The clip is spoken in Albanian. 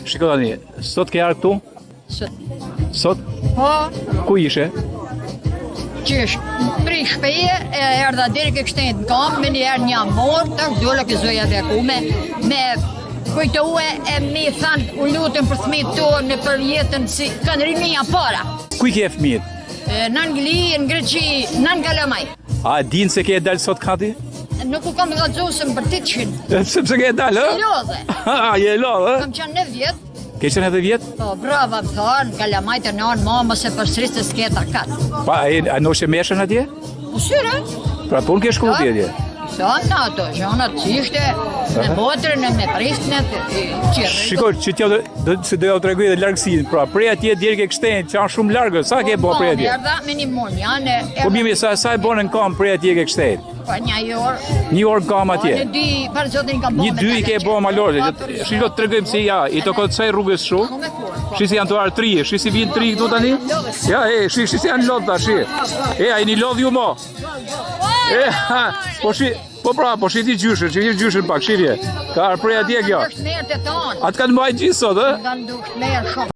Shiko tani, sot ke ardhur këtu? Sot? Po, Ku ishe? qysh, pri shpeje, e erdha deri ke kështenë në kam, me njerë një amor, të dole ke zoja dhe ku me kujtue e mi thanë, u lutën për fëmijët tonë për jetën si kanë rinia para. Ku i ke fëmijët? Në Angli, në Greqi, në Kalamaj. A din se ke dalë sot kati? Nuk u kam gazosën për 800. Sepse ke dalë, ë? Lodhe. Ha, je lodhe, ë? Kam qenë 9 vjetë. Ke qenë edhe vjet? Po, brava, më thonë, Kalamaj të nënë, mama se përsëri se s'keta katë. Pa, a noshe meshën atje? Syre? Pra pun ke shku atje? Thonë ato, zhonat cishte, me botrën, me pristnet, qërë. Shiko, që tja se do ja u tregoj edhe largësinë. Pra, prej atje deri ke kështenë, që janë shumë largë. Sa ke bo prej atje? Po, erdha me një mon, janë... Po mimi, sa e bonën kam prej atje ke kështenë? Po, një orë. Një orë kam atje. Po, në dy, parë zotin kam bo Një dy i ke bo malore. Shiko, të tregojmë se ja, i toko të saj rrugës shu. Shisi janë të arë tri, shisi vinë tri këtu tani? Ja, shisi janë lodh ta, shi. A i një lodh ju mo? Po shiti gjyshën pak, shifje. Ka arë prej atje kjo. Është merë të tonë. Atë kanë mbajt gjithë sot, ë? Kanë dukt merë shumë.